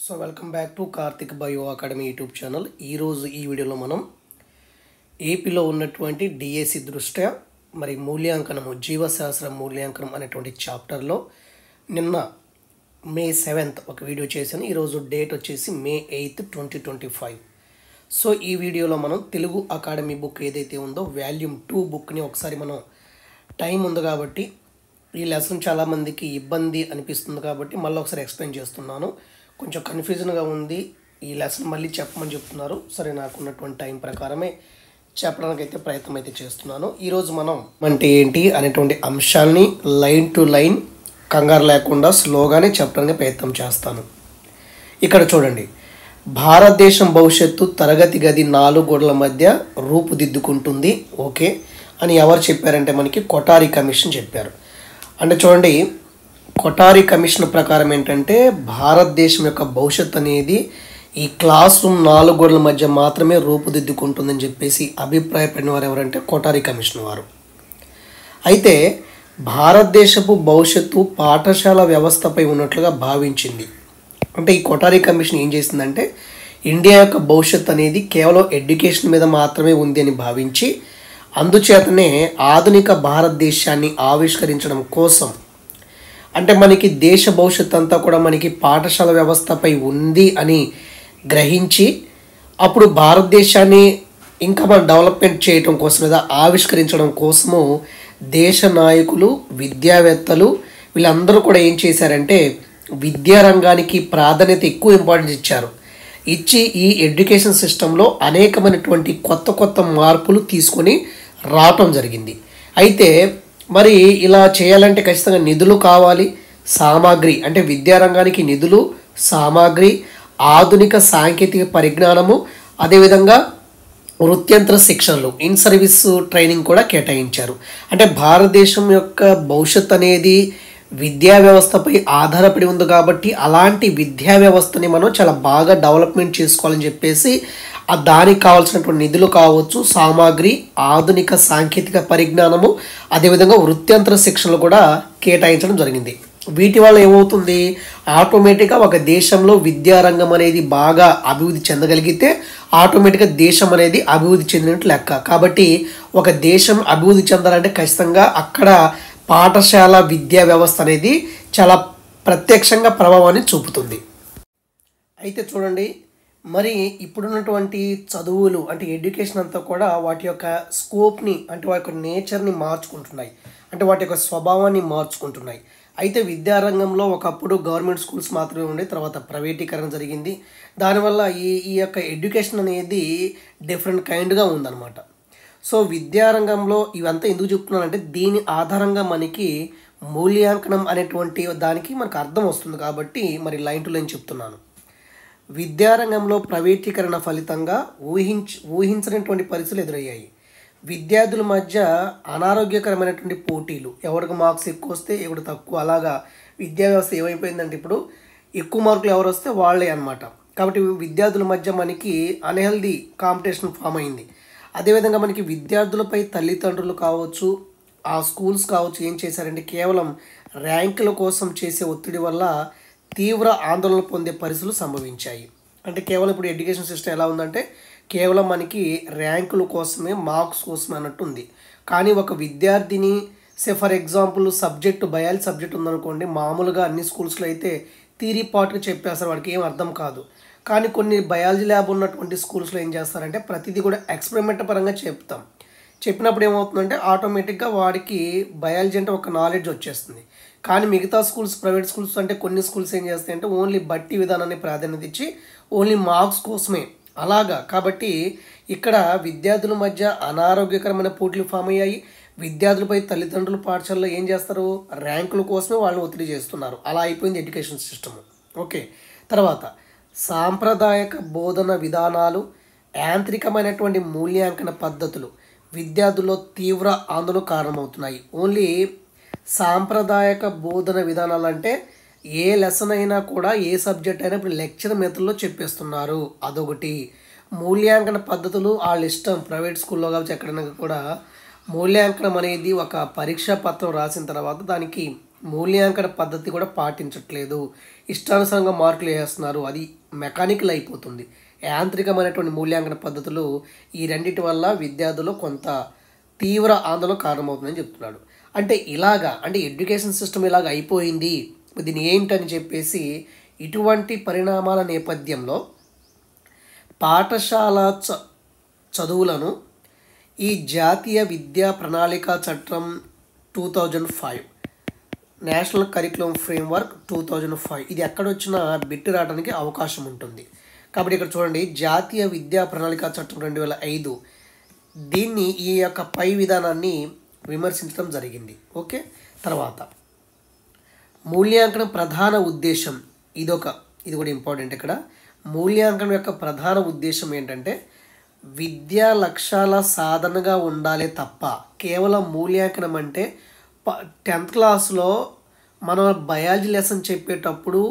So welcome back to Karthik bio academy YouTube channel. ఈరోజు ఈ వీడియోలో మనం ఏపీలో ఉన్నటువంటి డిఎస్సి దృష్ట్యా మరి మూల్యాంకనము జీవశాస్త్ర మూల్యాంకనం అనేటువంటి చాప్టర్లో నిన్న మే 7th ఒక వీడియో చేశాను. ఈరోజు డేట్ వచ్చేసి మే 8th 2025. సో ఈ వీడియోలో మనం తెలుగు అకాడమీ బుక్ ఏదైతే ఉందో వాల్యూమ్ 2 బుక్ని ఒకసారి మనం టైం ఉంది కాబట్టి ఈ లెసన్ చాలామందికి ఇబ్బంది అనిపిస్తుంది కాబట్టి మళ్ళీ ఒకసారి ఎక్స్ప్లెయిన్ చేస్తున్నాను. కొంచెం కన్ఫ్యూజన్గా ఉంది, ఈ లెసన్ మళ్ళీ చెప్పమని చెప్తున్నారు. సరే, నాకున్నటువంటి టైం ప్రకారమే చెప్పడానికి అయితే ప్రయత్నం అయితే చేస్తున్నాను. ఈరోజు మనం అంటే ఏంటి అనేటువంటి అంశాలని లైన్ టు లైన్ కంగారు లేకుండా స్లోగానే చెప్పడానికి ప్రయత్నం చేస్తాను. ఇక్కడ చూడండి, భారతదేశం భవిష్యత్తు తరగతి గది 4 గోడల మధ్య రూపుదిద్దుకుంటుంది ఓకే అని ఎవరు చెప్పారంటే మనకి కొఠారి కమిషన్ చెప్పారు. అంటే చూడండి, కొఠారి కమిషన్ ప్రకారం ఏంటంటే భారతదేశం యొక్క భవిష్యత్తు అనేది ఈ క్లాస్ రూమ్ 4 గోడల మధ్య మాత్రమే రూపుదిద్దుకుంటుందని చెప్పేసి అభిప్రాయపడిన వారు ఎవరంటే కొఠారి కమిషన్ వారు. అయితే భారతదేశపు భవిష్యత్తు పాఠశాల వ్యవస్థపై ఉన్నట్లుగా భావించింది. అంటే ఈ కొఠారి కమిషన్ ఏం చేసిందంటే ఇండియా యొక్క భవిష్యత్తు అనేది కేవలం ఎడ్యుకేషన్ మీద మాత్రమే ఉంది అని భావించి అందుచేతనే ఆధునిక భారతదేశాన్ని ఆవిష్కరించడం కోసం, అంటే మనకి దేశ భవిష్యత్తు అంతా కూడా మనకి పాఠశాల వ్యవస్థపై ఉంది అని గ్రహించి అప్పుడు భారతదేశాన్ని ఇంకా మనం డెవలప్మెంట్ చేయడం కోసం లేదా ఆవిష్కరించడం కోసము దేశ నాయకులు, విద్యావేత్తలు వీళ్ళందరూ కూడా ఏం చేశారంటే విద్యారంగానికి ప్రాధాన్యత ఎక్కువ ఇంపార్టెన్స్ ఇచ్చారు. ఇచ్చి ఈ ఎడ్యుకేషన్ సిస్టంలో అనేకమైనటువంటి కొత్త మార్పులు తీసుకొని రావటం జరిగింది. అయితే మరి ఇలా చేయాలంటే ఖచ్చితంగా నిధులు కావాలి, సామాగ్రి అంటే విద్యారంగానికి నిధులు, సామాగ్రి, ఆధునిక సాంకేతిక పరిజ్ఞానము, అదేవిధంగా వృత్యంత్ర శిక్షణలు, ఇన్ సర్వీస్ ట్రైనింగ్ కూడా కేటాయించారు. అంటే భారతదేశం యొక్క భవిష్యత్ అనేది విద్యా వ్యవస్థపై ఆధారపడి ఉంది కాబట్టి అలాంటి విద్యా వ్యవస్థని మనం చాలా బాగా డెవలప్మెంట్ చేసుకోవాలని చెప్పేసి దానికి కావాల్సినటువంటి నిధులు కావచ్చు, సామాగ్రి, ఆధునిక సాంకేతిక పరిజ్ఞానము, అదేవిధంగా వృత్యంత్ర శిక్షణలు కూడా కేటాయించడం జరిగింది. వీటి వల్ల ఏమవుతుంది, ఆటోమేటిక్గా ఒక దేశంలో విద్యారంగం అనేది బాగా అభివృద్ధి చెందగలిగితే ఆటోమేటిక్గా దేశం అనేది అభివృద్ధి చెందినట్టు లెక్క. కాబట్టి ఒక దేశం అభివృద్ధి చెందాలంటే ఖచ్చితంగా అక్కడ పాఠశాల విద్యా వ్యవస్థ అనేది చాలా ప్రత్యక్షంగా ప్రభావాన్ని చూపుతుంది. అయితే చూడండి, మరి ఇప్పుడున్నటువంటి చదువులు అంటే ఎడ్యుకేషన్ అంతా కూడా వాటి యొక్క స్కోప్ని అంటే వాటి యొక్క నేచర్ని మార్చుకుంటున్నాయి, అంటే వాటి యొక్క స్వభావాన్ని మార్చుకుంటున్నాయి. అయితే విద్యారంగంలో ఒకప్పుడు గవర్నమెంట్ స్కూల్స్ మాత్రమే ఉండే, తర్వాత ప్రైవేటీకరణ జరిగింది. దానివల్ల ఈ యొక్క ఎడ్యుకేషన్ అనేది డిఫరెంట్ కైండ్గా ఉందన్నమాట. సో విద్యారంగంలో ఇవంతా ఎందుకు చెప్తున్నానంటే దీని ఆధారంగా మనకి మూల్యాంకనం అనేటువంటి దానికి మనకు అర్థం వస్తుంది కాబట్టి మరి లైన్ టు లైన్ చెప్తున్నాను. విద్యారంగంలో ప్రైవేటీకరణ ఫలితంగా ఊహించినటువంటి పరిస్థితులు ఎదురయ్యాయి. విద్యార్థుల మధ్య అనారోగ్యకరమైనటువంటి పోటీలు, ఎవరికి మార్క్స్ ఎక్కువ వస్తే ఎవరు తక్కువ, అలాగా విద్యా వ్యవస్థ ఏమైపోయిందంటే ఇప్పుడు ఎక్కువ మార్కులు ఎవరు వస్తే వాళ్ళే అనమాట. కాబట్టి విద్యార్థుల మధ్య మనకి అన్హెల్దీ కాంపిటీషన్ ఫామ్ అయింది. అదేవిధంగా మనకి విద్యార్థులపై తల్లిదండ్రులు కావచ్చు, ఆ స్కూల్స్ కావచ్చు ఏం చేశారంటే కేవలం ర్యాంకుల కోసం చేసే ఒత్తిడి వల్ల తీవ్ర ఆందోళన పొందే పరిస్థితులు సంభవించాయి. అంటే కేవలం ఇప్పుడు ఎడ్యుకేషన్ సిస్టమ్ ఎలా ఉందంటే కేవలం మనకి ర్యాంకుల కోసమే, మార్క్స్ కోసమే అన్నట్టు ఉంది. కానీ ఒక విద్యార్థిని ఫర్ ఎగ్జాంపుల్ బయాలజీ సబ్జెక్ట్ ఉందనుకోండి, మామూలుగా అన్ని స్కూల్స్లో అయితే థియరీ పార్ట్గా చెప్పేస్తారు, వాడికి ఏం అర్థం కాదు. కానీ కొన్ని బయాలజీ ల్యాబ్ ఉన్నటువంటి స్కూల్స్లో ఏం చేస్తారంటే ప్రతిదీ కూడా ఎక్స్పెరిమెంట్ పరంగా చెప్పినప్పుడు ఏమవుతుందంటే ఆటోమేటిక్గా వాడికి బయాలజీ అంటే ఒక నాలెడ్జ్ వచ్చేస్తుంది. కానీ మిగతా స్కూల్స్, ప్రైవేట్ స్కూల్స్ అంటే కొన్ని స్కూల్స్ ఏం చేస్తాయంటే ఓన్లీ బట్టి విధానాన్ని ప్రాధాన్యత ఇచ్చి ఓన్లీ మార్క్స్ కోసమే అలాగా. కాబట్టి ఇక్కడ విద్యార్థుల మధ్య అనారోగ్యకరమైన పోటీలు ఫామ్ అయ్యాయి. విద్యార్థులపై తల్లిదండ్రులు పాఠశాలలో ఏం చేస్తారు, ర్యాంకుల కోసమే వాళ్ళని ఒత్తిడి చేస్తున్నారు. అలా అయిపోయింది ఎడ్యుకేషన్ సిస్టమ్. ఓకే, తర్వాత సాంప్రదాయక బోధన విధానాలు, యాంత్రికమైనటువంటి మూల్యాంకన పద్ధతులు విద్యార్థుల్లో తీవ్ర ఆందోళన కారణమవుతున్నాయి. ఓన్లీ సాంప్రదాయక బోధన విధానాలు అంటే ఏ లెసన్ అయినా కూడా ఏ సబ్జెక్ట్ అయినా ఇప్పుడు లెక్చర్ మెథడ్లో చెప్పేస్తున్నారు, అదొకటి. మూల్యాంకన పద్ధతులు వాళ్ళ ఇష్టం, ప్రైవేట్ స్కూల్లో కావచ్చు ఎక్కడైనా కూడా మూల్యాంకనం అనేది ఒక పరీక్షా పత్రం రాసిన తర్వాత దానికి మూల్యాంకన పద్ధతి కూడా పాటించట్లేదు, ఇష్టానుసారంగా మార్కులు వేస్తున్నారు, అది మెకానికల్ అయిపోతుంది. యాంత్రికమైనటువంటి మూల్యాంకన పద్ధతులు ఈ రెండింటి వల్ల విద్యార్థులు కొంత తీవ్ర ఆందోళన కారణమవుతుందని చెప్తున్నాడు. అంటే అంటే ఎడ్యుకేషన్ సిస్టమ్ ఇలాగ అయిపోయింది, దీని ఏంటని చెప్పేసి ఇటువంటి పరిణామాల నేపథ్యంలో పాఠశాల చదువులను ఈ జాతీయ విద్యా ప్రణాళిక చట్టం 2005 నేషనల్ కరికులం ఫ్రేమ్వర్క్ 2005 ఇది ఎక్కడొచ్చినా బిట్టు రావడానికి అవకాశం ఉంటుంది. కాబట్టి ఇక్కడ చూడండి, జాతీయ విద్యా ప్రణాళిక చట్టం 2005 దీన్ని ఈ యొక్క పై విధానాన్ని విమర్శించడం జరిగింది. ఓకే, తర్వాత మూల్యాంకనం ప్రధాన ఉద్దేశం ఇది కూడా ఇంపార్టెంట్. ఇక్కడ మూల్యాంకనం యొక్క ప్రధాన ఉద్దేశం ఏంటంటే విద్యా లక్ష్యాల సాధనగా ఉండాలి తప్ప కేవలం మూల్యాంకనం అంటే 10th క్లాస్లో మనం బయాలజీ లెసన్ చెప్పేటప్పుడు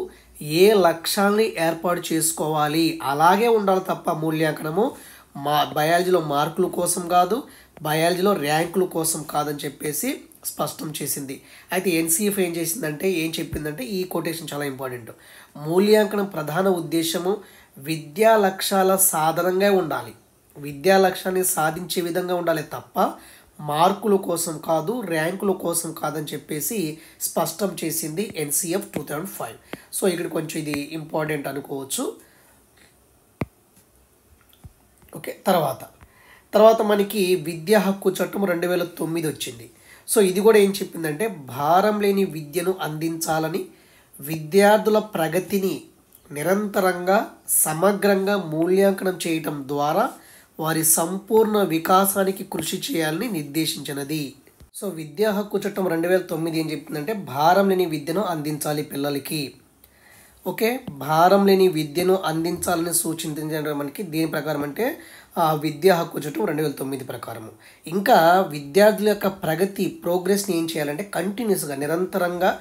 ఏ లక్ష్యాన్ని ఏర్పాటు చేసుకోవాలి అలాగే ఉండాలి తప్ప మూల్యాంకనము బయాలజీలో మార్కుల కోసం కాదు, బయాలజీలో ర్యాంకుల కోసం కాదని చెప్పేసి స్పష్టం చేసింది. అయితే ఎన్సీఎఫ్ ఏం చెప్పిందంటే ఈ కొటేషన్ చాలా ఇంపార్టెంట్. మూల్యాంకనం ప్రధాన ఉద్దేశము విద్యా లక్ష్యాల సాధనంగా ఉండాలి, విద్యా లక్ష్యాన్ని సాధించే విధంగా ఉండాలి తప్ప మార్కుల కోసం కాదు, ర్యాంకుల కోసం కాదని చెప్పేసి స్పష్టం చేసింది ఎన్సీఎఫ్ 2005. సో ఇక్కడ కొంచెం ఇది ఇంపార్టెంట్ అనుకోవచ్చు. ఓకే, తర్వాత మనకి విద్యా హక్కు చట్టం 2009 వచ్చింది. సో ఇది కూడా ఏం చెప్పిందంటే భారం లేని విద్యను అందించాలని, విద్యార్థుల ప్రగతిని నిరంతరంగా సమగ్రంగా మూల్యాంకనం చేయటం ద్వారా వారి సంపూర్ణ వికాసానికి కృషి చేయాలని నిర్దేశించినది. సో విద్యా హక్కు చట్టం 2009 ఏం చెప్తుందంటే భారం లేని విద్యను అందించాలి పిల్లలకి. ఓకే, భారం లేని విద్యను అందించాలని సూచించడం మనకి దేని ప్రకారం అంటే విద్యా హక్కు చట్టం 2009 ప్రకారము. ఇంకా విద్యార్థుల యొక్క ప్రోగ్రెస్ని ఏం చేయాలంటే కంటిన్యూస్గా నిరంతరంగా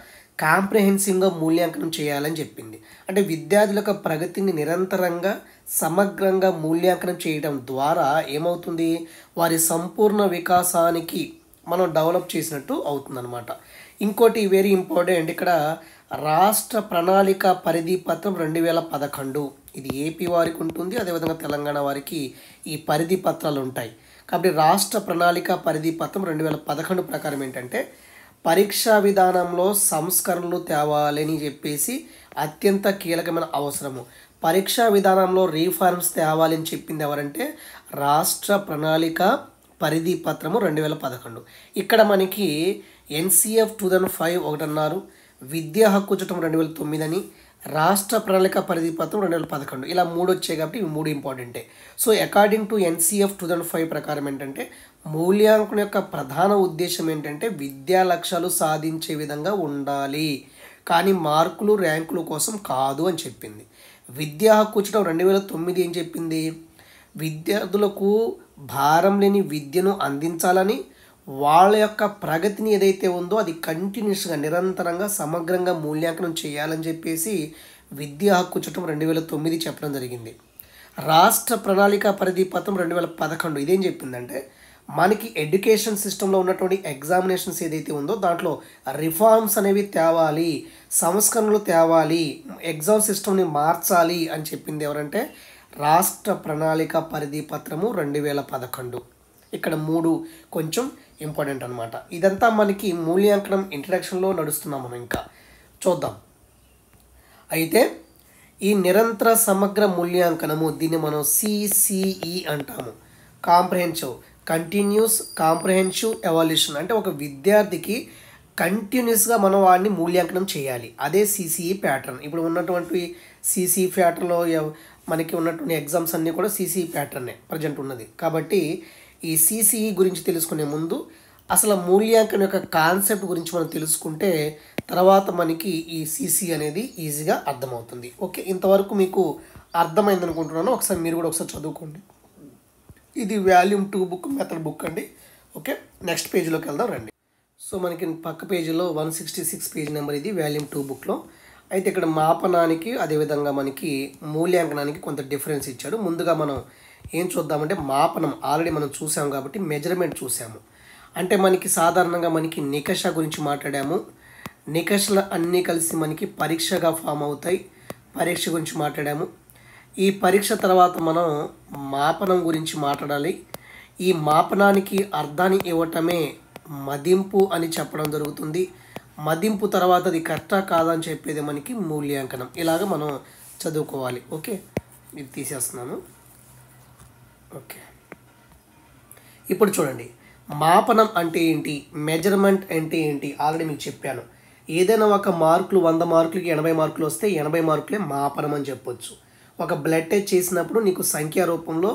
కాంప్రహెన్సివ్గా మూల్యాంకనం చేయాలని చెప్పింది. అంటే విద్యార్థుల యొక్క ప్రగతిని నిరంతరంగా సమగ్రంగా మూల్యాంకనం చేయడం ద్వారా ఏమవుతుంది, వారి సంపూర్ణ వికాసానికి మనం డెవలప్ చేసినట్టు అవుతుందన్నమాట. ఇంకోటి వెరీ ఇంపార్టెంట్, ఇక్కడ రాష్ట్ర ప్రణాళిక పరిధి పత్రం 2011 ఇది ఏపీ వారికి ఉంటుంది, అదేవిధంగా తెలంగాణ వారికి ఈ పరిధి పత్రాలు ఉంటాయి. కాబట్టి రాష్ట్ర ప్రణాళిక పరిధి పత్రం 2011 ప్రకారం ఏంటంటే పరీక్షా విధానంలో సంస్కరణలు తేవాలని చెప్పేసి అత్యంత కీలకమైన అవసరము. పరీక్షా విధానంలో రీఫార్మ్స్ తేవాలని చెప్పింది ఎవరంటే రాష్ట్ర ప్రణాళిక పరిధి పత్రము 2011. ఇక్కడ మనకి ఎన్సీఎఫ్ 2005 ఒకటి అన్నారు, విద్యా హక్కు చట్టం 2009 అని, రాష్ట్ర ప్రణాళిక పరిధి పత్రం 2011 ఇలా 3 వచ్చాయి. కాబట్టి ఇవి 3 ఇంపార్టెంటే. సో అకార్డింగ్ టు ఎన్సీఎఫ్ 2005 ప్రకారం ఏంటంటే మూల్యాంకనం యొక్క ప్రధాన ఉద్దేశం ఏంటంటే విద్యా లక్ష్యాలు సాధించే విధంగా ఉండాలి, కానీ మార్కులు ర్యాంకుల కోసం కాదు అని చెప్పింది. విద్యా హక్కు చట్టం 2009 ఏం చెప్పింది, విద్యార్థులకు భారం లేని విద్యను అందించాలని, వాళ్ళ యొక్క ప్రగతిని ఏదైతే ఉందో అది కంటిన్యూస్గా నిరంతరంగా సమగ్రంగా మూల్యాంకనం చేయాలని చెప్పేసి విద్యా హక్కు చట్టం 2009 చెప్పడం జరిగింది. రాష్ట్ర ప్రణాళిక పరిధి పత్రం 2011 ఇదేం చెప్పిందంటే మనకి ఎడ్యుకేషన్ సిస్టంలో ఉన్నటువంటి ఎగ్జామినేషన్స్ ఏదైతే ఉందో దాంట్లో రిఫార్మ్స్ అనేవి తేవాలి, సంస్కరణలు తేవాలి, ఎగ్జామ్ సిస్టమ్ని మార్చాలి అని చెప్పింది ఎవరంటే రాష్ట్ర ప్రణాళిక పరిధి పత్రము 2011. ఇక్కడ 3 కొంచెం ఇంపార్టెంట్ అనమాట. ఇదంతా మనకి మూల్యాంకనం ఇంట్రడక్షన్లో నడుస్తున్నాం మనం, ఇంకా చూద్దాం. అయితే ఈ నిరంతర సమగ్ర మూల్యాంకనము దీన్ని మనం CCE అంటాము, కంటిన్యూస్ కాంప్రహెన్సివ్ ఎవాల్యూషన్. అంటే ఒక విద్యార్థికి కంటిన్యూస్గా మనం వాడిని మూల్యాంకనం చేయాలి, అదే CCE ప్యాటర్న్. ఇప్పుడు ఉన్నటువంటి CCE ప్యాటర్న్లో మనకి ఉన్నటువంటి ఎగ్జామ్స్ అన్నీ కూడా CCE ప్యాటర్నే ప్రజెంట్ ఉన్నది. కాబట్టి ఈ CCE గురించి తెలుసుకునే ముందు అసలు మూల్యాంకనం యొక్క కాన్సెప్ట్ గురించి మనం తెలుసుకుంటే తర్వాత మనకి ఈ CCE అనేది ఈజీగా అర్థమవుతుంది. ఓకే, ఇంతవరకు మీకు అర్థమైంది అనుకుంటున్నాను. ఒకసారి మీరు కూడా ఒకసారి చదువుకోండి. ఇది వాల్యూమ్ 2 బుక్, మెథడ్ బుక్ అండి. ఓకే, నెక్స్ట్ పేజీలోకి వెళ్దాం రండి. సో మనకి పక్క పేజీలో 166 పేజ్ నెంబర్ ఇది వాల్యూమ్ 2 బుక్లో. అయితే ఇక్కడ మాపనానికి అదేవిధంగా మనకి మూల్యాంకనానికి కొంత డిఫరెన్స్ ఇచ్చాడు. ముందుగా మనం ఏం చూద్దామంటే మాపనం ఆల్రెడీ మనం చూసాము కాబట్టి మెజర్మెంట్ చూసాము. అంటే మనకి సాధారణంగా మనకి నికష గురించి మాట్లాడాము, నికషాలు అన్నీ కలిసి మనకి పరీక్షగా ఫామ్ అవుతాయి. పరీక్ష గురించి మాట్లాడాము. ఈ పరీక్ష తర్వాత మనం మాపనం గురించి మాట్లాడాలి. ఈ మాపనానికి అర్థాన్ని ఇవ్వటమే మదింపు అని చెప్పడం జరుగుతుంది. మదింపు తర్వాత అది కరెక్టా కాదా అని చెప్పేది మనకి మూల్యాంకనం. ఇలాగ మనం చదువుకోవాలి. ఓకే, ఇది తీసేస్తున్నాను. ఓకే, ఇప్పుడు చూడండి, మాపనం అంటే ఏంటి, మెజర్మెంట్ అంటే ఏంటి ఆల్రెడీ మీకు చెప్పాను. ఏదైనా ఒక మార్కులు 100 మార్కులకి 80 మార్కులు వస్తే 80 మార్కులే మాపనం అని చెప్పొచ్చు. ఒక బ్లడ్ టెస్ట్ చేసినప్పుడు నీకు సంఖ్యా రూపంలో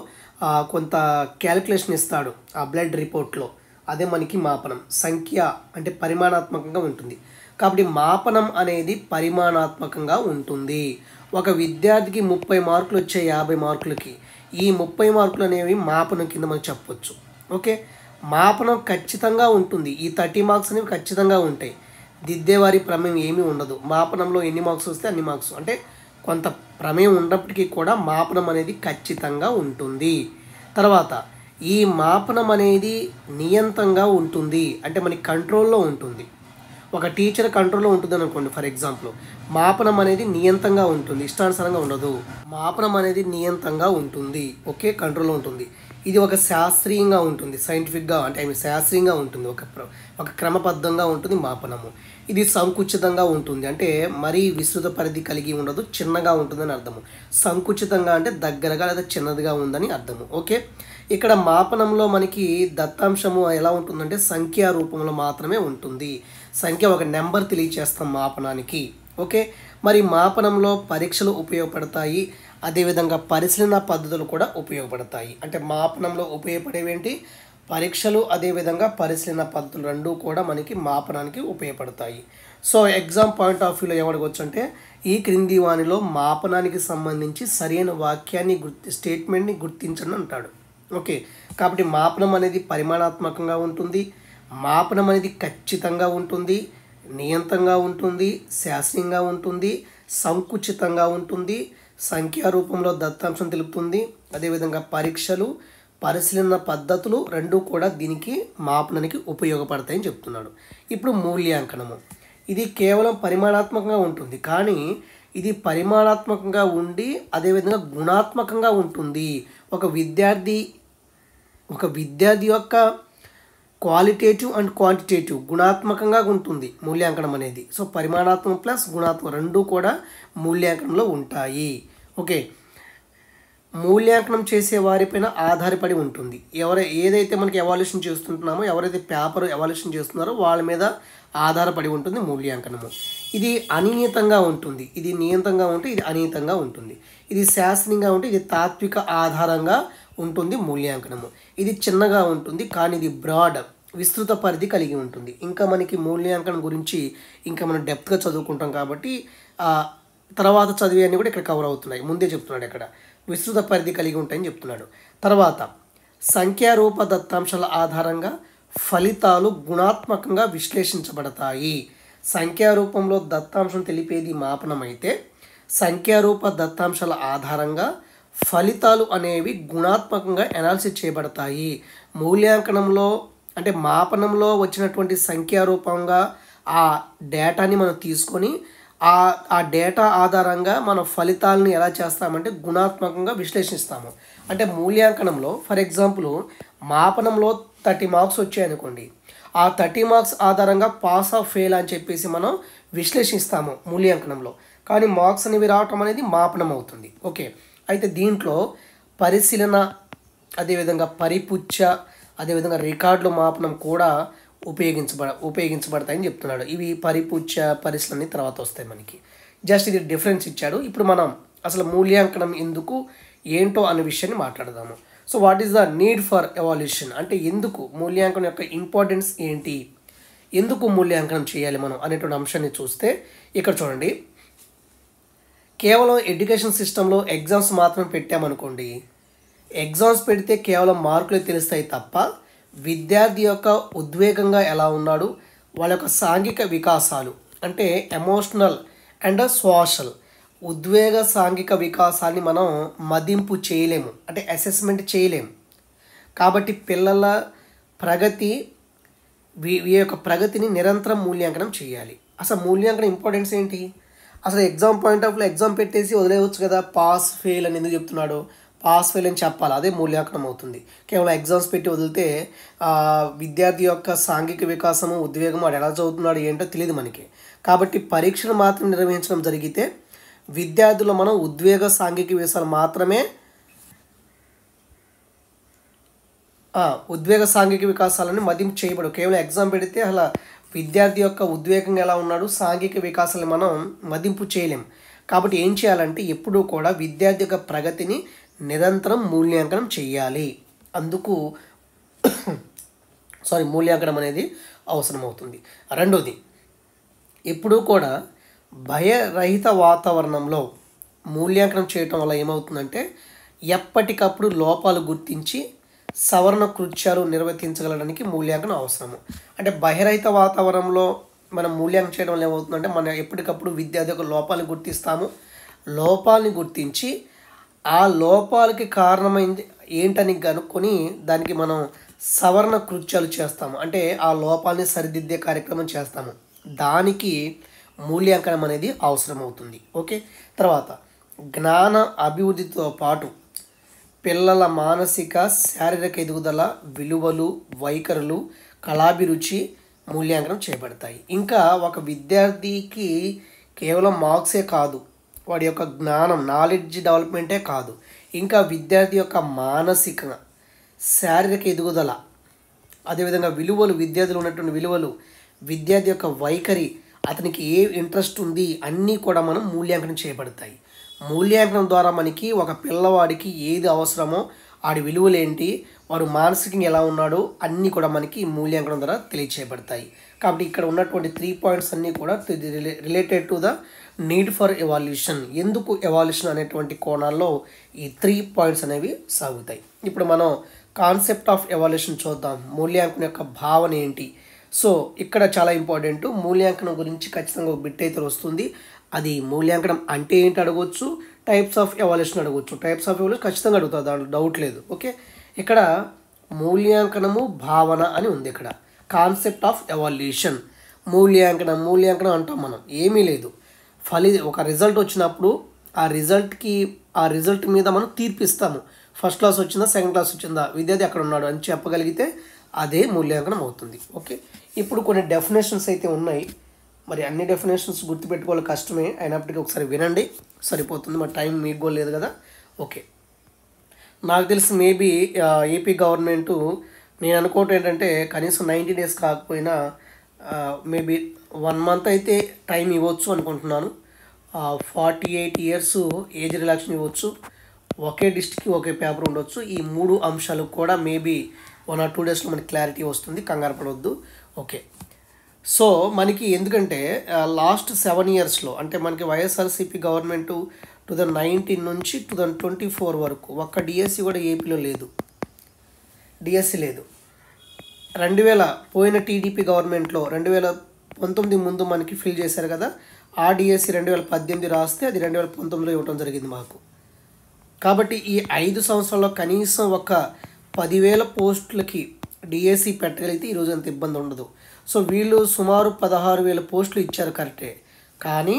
కొంత క్యాలిక్యులేషన్ ఇస్తాడు ఆ బ్లడ్ రిపోర్ట్లో, అదే మనకి మాపనం. సంఖ్య అంటే పరిమాణాత్మకంగా ఉంటుంది కాబట్టి మాపనం అనేది పరిమాణాత్మకంగా ఉంటుంది. ఒక విద్యార్థికి 30 మార్కులు వచ్చే 50 మార్కులకి ఈ 30 మార్కులు అనేవి మాపనం కింద మనం చెప్పొచ్చు. ఓకే, మాపనం ఖచ్చితంగా ఉంటుంది. ఈ 30 మార్క్స్ అనేవి ఖచ్చితంగా ఉంటాయి. దిద్దేవారి ప్రమేయం ఏమీ ఉండదు. మాపనంలో ఎన్ని మార్క్స్ వస్తే అన్ని మార్క్స్, అంటే కొంత ప్రమేయం ఉన్నప్పటికీ కూడా మాపనం అనేది ఖచ్చితంగా ఉంటుంది. తర్వాత ఈ మాపనం అనేది నియంత్రణగా ఉంటుంది, అంటే మనకి కంట్రోల్లో ఉంటుంది. ఒక టీచర్ కంట్రోల్లో ఉంటుంది అనుకోండి, ఫర్ ఎగ్జాంపుల్, మాపనం అనేది నియంత్రణగా ఉంటుంది, ఇష్టానుసారంగా ఉండదు. మాపనం అనేది నియంత్రణగా ఉంటుంది. ఓకే, కంట్రోల్లో ఉంటుంది. ఇది ఒక శాస్త్రీయంగా ఉంటుంది, సైంటిఫిక్గా, అంటే శాస్త్రీయంగా ఉంటుంది, ఒక క్రమబద్ధంగా ఉంటుంది మాపనము. ఇది సంకుచితంగా ఉంటుంది, అంటే మరీ విస్తృత పరిధి కలిగి ఉండదు, చిన్నగా ఉంటుందని అర్థము. సంకుచితంగా అంటే దగ్గరగా లేదా చిన్నదిగా ఉందని అర్థము. ఓకే, ఇక్కడ మాపనంలో మనకి దత్తాంశము ఎలా ఉంటుందంటే సంఖ్యా రూపంలో మాత్రమే ఉంటుంది. సంఖ్య ఒక నెంబర్ తెలియచేస్తాం మాపనానికి. ఓకే, మరి మాపనంలో పరీక్షలు ఉపయోగపడతాయి, అదేవిధంగా పరిశీలన పద్ధతులు కూడా ఉపయోగపడతాయి. అంటే మాపనంలో ఉపయోగపడేవేంటి, పరీక్షలు, అదేవిధంగా పరిశీలన పద్ధతులు రెండూ కూడా మనకి మాపనానికి ఉపయోగపడతాయి. సో ఎగ్జామ్ పాయింట్ ఆఫ్ వ్యూలో ఏమడగవచ్చు అంటే, ఈ క్రింది వానిలో మాపనానికి సంబంధించి సరైన వాక్యాన్ని స్టేట్మెంట్ని గుర్తించండి అంటాడు. ఓకే, కాబట్టి మాపనం అనేది పరిమాణాత్మకంగా ఉంటుంది, మాపనం అనేది ఖచ్చితంగా ఉంటుంది, నియంత్రణగా ఉంటుంది, శాస్త్రీయంగా ఉంటుంది, సంకుచితంగా ఉంటుంది, సంఖ్యా రూపంలో దత్తాంశం తెలుపుతుంది, అదేవిధంగా పరీక్షలు, పరిశీలన పద్ధతులు రెండూ కూడా దీనికి మాపనానికి ఉపయోగపడతాయని చెప్తున్నాడు. ఇప్పుడు మూల్యాంకనము, ఇది కేవలం పరిమాణాత్మకంగా ఉంటుంది, కానీ ఇది పరిమాణాత్మకంగా ఉండి అదేవిధంగా గుణాత్మకంగా ఉంటుంది. ఒక విద్యార్థి యొక్క క్వాలిటేటివ్ అండ్ క్వాంటిటేటివ్ గుణాత్మకంగా ఉంటుంది మూల్యాంకనం అనేది. సో పరిమాణాత్మకం ప్లస్ గుణాత్మకం రెండూ కూడా మూల్యాంకనంలో ఉంటాయి. ఓకే, మూల్యాంకనం చేసే వారిపైన ఆధారపడి ఉంటుంది. ఏదైతే మనకి ఎవాల్యుయేషన్ చేస్తుంటున్నామో, ఎవరైతే పేపర్ ఎవాల్యుయేషన్ చేస్తున్నారో వాళ్ళ మీద ఆధారపడి ఉంటుంది మూల్యాంకనము. ఇది అనియతంగా ఉంటుంది, ఇది నియంత్రణగా ఉంటే ఇది అనియతంగా ఉంటుంది. ఇది శాస్త్రీయంగా ఉంటే ఇది తాత్విక ఆధారంగా ఉంటుంది మూల్యాంకనము. ఇది చిన్నగా ఉంటుంది, కానీ ఇది బ్రాడ్, విస్తృత పరిధి కలిగి ఉంటుంది. ఇంకా మనకి మూల్యాంకనం గురించి ఇంకా మనం డెప్త్గా చదువుకుంటాం కాబట్టి తర్వాత చదివి అన్నీ కూడా ఇక్కడ కవర్ అవుతున్నాయి. ముందే చెప్తున్నాడు, ఇక్కడ విస్తృత పరిధి కలిగి ఉంటాయని చెప్తున్నాడు. తర్వాత సంఖ్యారూప దత్తాంశాల ఆధారంగా ఫలితాలు గుణాత్మకంగా విశ్లేషించబడతాయి. సంఖ్యారూపంలో దత్తాంశం తెలిపేది మాపనం అయితే, సంఖ్యారూప దత్తాంశాల ఆధారంగా ఫలితాలు అనేవి గుణాత్మకంగా అనాలిసిస్ చేయబడతాయి. మూల్యాంకనంలో అంటే మాపనంలో వచ్చినటువంటి సంఖ్యారూపంగా ఆ డేటాని మనం తీసుకొని ఆ డేటా ఆధారంగా మన ఫలితాలను ఎలా చేస్తామంటే గుణాత్మకంగా విశ్లేషిస్తాము. అంటే మూల్యాంకనంలో ఫర్ ఎగ్జాంపుల్ మాపనంలో 30 మార్క్స్ వచ్చాయనుకోండి, ఆ 30 మార్క్స్ ఆధారంగా పాస్ ఆఫ్ ఫెయిల్ అని చెప్పేసి మనం విశ్లేషిస్తాము మూల్యాంకనంలో. కానీ మార్క్స్ అనేవి రావటం అనేది మాపనం అవుతుంది. ఓకే, అయితే దీంట్లో పరిశీలన, అదేవిధంగా పరిపుచ్చ, అదేవిధంగా రికార్డుల మాపనం కూడా ఉపయోగించబడతాయని చెప్తున్నాడు. ఇవి పరిపుచ్చ, పరిశీలన తర్వాత వస్తాయి మనకి. జస్ట్ ఇది డిఫరెన్స్ ఇచ్చాడు. ఇప్పుడు మనం అసలు మూల్యాంకనం ఎందుకు ఏంటో అనే విషయాన్ని మాట్లాడదాము. So what is the need for evaluation, అంటే ఎందుకు మూల్యాంకనం యొక్క ఇంపార్టెన్స్ ఏంటి, ఎందుకు మూల్యాంకనం చేయాలి మనం అనేటువంటి అంశాన్ని చూస్తే ఇక్కడ చూడండి, కేవలం ఎడ్యుకేషన్ సిస్టంలో ఎగ్జామ్స్ మాత్రమే పెట్టామనుకోండి, ఎగ్జామ్స్ పెడితే కేవలం మార్కులు తెలుస్తాయి తప్ప విద్యార్థి యొక్క ఉద్వేగంగా ఎలా ఉన్నాడు, వాళ్ళ యొక్క సాంఘిక వికాసాలు అంటే ఎమోషనల్ అండ్ సోషల్ ఉద్వేగ సాంఘిక వికాసాన్ని మనం మదింపు చేయలేము, అంటే అసెస్మెంట్ చేయలేము. కాబట్టి పిల్లల ప్రగతి, వీరి యొక్క ప్రగతిని నిరంతరం మూల్యాంకనం చేయాలి. అసలు మూల్యాంకనం ఇంపార్టెన్స్ ఏంటి? అసలు ఎగ్జామ్ పాయింట్ ఆఫ్ ఎగ్జామ్ పెట్టేసి వదిలేయవచ్చు కదా, పాస్ ఫెయిల్ అని ఎందుకు చెప్తున్నాడు? పాస్ ఫెయిల్ అని చెప్పాలి, అదే మూల్యాంకనం అవుతుంది. కేవలం ఎగ్జామ్స్ పెట్టి వదిలితే విద్యార్థి యొక్క సాంఘిక వికాసము, ఉద్వేగము, వాడు ఎలా చదువుతున్నాడు ఏంటో తెలియదు మనకి. కాబట్టి పరీక్షను మాత్రం నిర్వహించడం జరిగితే విద్యార్థులు మనం ఉద్వేగ సాంఘిక విషయాలు మాత్రమే ఉద్వేగ సాంఘిక వికాసాలని మదింపు చేయబడు. కేవలం ఎగ్జామ్ పెడితే అలా విద్యార్థి యొక్క ఉద్వేగంగా ఎలా ఉన్నాడు, సాంఘిక వికాసాలను మనం మదింపు చేయలేం. కాబట్టి ఏం చేయాలంటే ఎప్పుడూ కూడా విద్యార్థి యొక్క ప్రగతిని నిరంతరం మూల్యాంకనం చేయాలి. అందుకు మూల్యాంకనం అనేది అవసరమవుతుంది. రెండోది, ఎప్పుడూ కూడా భయరహిత వాతావరణంలో మూల్యాంకనం చేయటం వల్ల ఏమవుతుందంటే ఎప్పటికప్పుడు లోపాలు గుర్తించి సవరణ కృత్యాలు నిర్వర్తించగలడానికి మూల్యాంకనం అవసరము. అంటే బహిరహిత వాతావరణంలో మనం మూల్యాంకనం చేయడం వల్ల ఏమవుతుందంటే మనం ఎప్పటికప్పుడు విద్యార్థి యొక్క లోపాలను గుర్తిస్తాము. లోపాలని గుర్తించి ఆ లోపాలకి కారణమైంది ఏంటని కనుక్కొని దానికి మనం సవరణ కృత్యాలు చేస్తాము. అంటే ఆ లోపాలని సరిదిద్దే కార్యక్రమం చేస్తాము. దానికి మూల్యాంకనం అనేది అవసరమవుతుంది. ఓకే. తర్వాత జ్ఞాన అభివృద్ధితో పాటు పిల్లల మానసిక శారీరక ఎదుగుదల, విలువలు, వైఖరులు, కళాభిరుచి మూల్యాంకనం చేయబడతాయి. ఇంకా ఒక విద్యార్థికి కేవలం మార్క్సే కాదు, వాడి యొక్క జ్ఞానం, నాలెడ్జ్ డెవలప్మెంటే కాదు, ఇంకా విద్యార్థి యొక్క మానసిక శారీరక ఎదుగుదల, అదేవిధంగా విలువలు, విద్యార్థులు ఉన్నటువంటి విలువలు, విద్యార్థి యొక్క వైఖరి, అతనికి ఏ ఇంట్రెస్ట్ ఉంది, అన్నీ కూడా మనం మూల్యాంకనం చేయబడతాయి. మూల్యాంకనం ద్వారా మనకి ఒక పిల్లవాడికి ఏది అవసరమో, వాడి విలువలు ఏంటి, వాడు మానసికంగా ఎలా ఉన్నాడో అన్నీ కూడా మనకి మూల్యాంకనం ద్వారా తెలియచేయబడతాయి. కాబట్టి ఇక్కడ ఉన్నటువంటి 3 పాయింట్స్ అన్నీ కూడా related to the need for evaluation, ఎందుకు ఎవాల్యూషన్ అనేటువంటి కోణాల్లో ఈ 3 పాయింట్స్ అనేవి సాగుతాయి. ఇప్పుడు మనం కాన్సెప్ట్ ఆఫ్ ఎవాల్యూషన్ చూద్దాం. మూల్యాంకనం యొక్క భావన ఏంటి? సో ఇక్కడ చాలా ఇంపార్టెంట్. మూల్యాంకనం గురించి ఖచ్చితంగా ఒక బిట్ అయితే వస్తుంది. అది మూల్యాంకనం అంటే ఏంటి అడగవచ్చు, టైప్స్ ఆఫ్ ఎవాల్యూషన్ అడగవచ్చు. టైప్స్ ఆఫ్ ఎవాల్యూషన్ ఖచ్చితంగా అడుగుతుంది, దాంట్లో డౌట్ లేదు. ఓకే. ఇక్కడ మూల్యాంకనము భావన అని ఉంది. ఇక్కడ కాన్సెప్ట్ ఆఫ్ ఎవాల్యూషన్, మూల్యాంకనం అంటాం మనం, ఏమీ లేదు. ఒక రిజల్ట్ వచ్చినప్పుడు ఆ రిజల్ట్ మీద మనం తీర్పిస్తాము. ఫస్ట్ క్లాస్ వచ్చిందా, సెకండ్ క్లాస్ వచ్చిందా, విద్యార్థి అక్కడ ఉన్నాడు అని చెప్పగలిగితే అదే మూల్యాంకనం అవుతుంది. ఓకే. ఇప్పుడు కొన్ని డెఫినేషన్స్ అయితే ఉన్నాయి. మరి అన్ని డెఫినేషన్స్ గుర్తుపెట్టుకోవాలి, కష్టమే. అయినప్పటికీ ఒకసారి వినండి, సరిపోతుంది. మరి టైం మీకు కూడా లేదు కదా. ఓకే. నాకు తెలిసి మేబీ ఏపీ గవర్నమెంటు, నేను అనుకోవటం ఏంటంటే కనీసం 90 days కాకపోయినా మేబీ 1 month అయితే టైం ఇవ్వచ్చు అనుకుంటున్నాను. 48 years ఏజ్ రిలాక్షన్ ఇవ్వచ్చు. ఒకే డిస్ట్రిక్ట్కి ఒకే పేపర్ ఉండొచ్చు. ఈ 3 అంశాలు కూడా మేబీ 1 or 2 daysలో మనకి క్లారిటీ వస్తుంది, కంగారు పడవద్దు. ఓకే. సో మనకి ఎందుకంటే లాస్ట్ 7 yearsలో అంటే మనకి వైఎస్ఆర్సీపీ గవర్నమెంటు 2019 నుంచి 2024 వరకు ఒక్క డిఎస్సి కూడా ఏపీలో లేదు. డిఎస్సి లేదు. 2000 పోయిన టీడీపీ గవర్నమెంట్లో 2019 ముందు మనకి ఫిల్ చేశారు కదా, ఆ డిఎస్సి 2018 రాస్తే అది 2019లో ఇవ్వడం జరిగింది మాకు. కాబట్టి ఈ 5 సంవత్సరాల్లో కనీసం ఒక 10,000 పోస్టులకి డిఎస్సి పెట్టగలిగితే ఈరోజు అంత ఇబ్బంది ఉండదు. సో వీళ్ళు సుమారు 16,000 పోస్టులు ఇచ్చారు, కరెక్టే. కానీ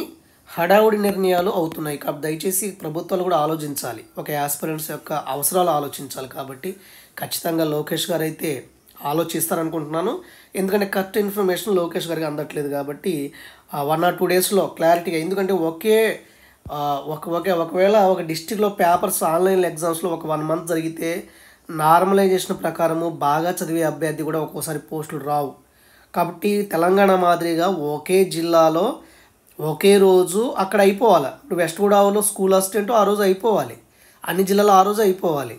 హడావుడి నిర్ణయాలు అవుతున్నాయి. కాబట్టి దయచేసి ప్రభుత్వాలు కూడా ఆలోచించాలి, ఒక యాస్పిరెంట్స్ యొక్క అవసరాలు ఆలోచించాలి. కాబట్టి ఖచ్చితంగా లోకేష్ గారు అయితే ఆలోచిస్తారనుకుంటున్నాను. ఎందుకంటే కరెక్ట్ ఇన్ఫర్మేషన్ లోకేష్ గారికి అందట్లేదు. కాబట్టి 1 or 2 daysలో క్లారిటీగా, ఎందుకంటే ఒకవేళ ఒక డిస్టిక్లో పేపర్స్ ఆన్లైన్ ఎగ్జామ్స్లో ఒక 1 month జరిగితే నార్మలైజేషన్ ప్రకారము బాగా చదివే అభ్యర్థి కూడా ఒక్కోసారి పోస్టులు రావు. కాబట్టి తెలంగాణ మాదిరిగా ఒకే జిల్లాలో ఒకే రోజు అక్కడ అయిపోవాలి. ఇప్పుడు వెస్ట్ గోదావరిలో స్కూల్ అసిస్టెంట్ ఆ రోజు అయిపోవాలి, అన్ని జిల్లాలో ఆ రోజు అయిపోవాలి.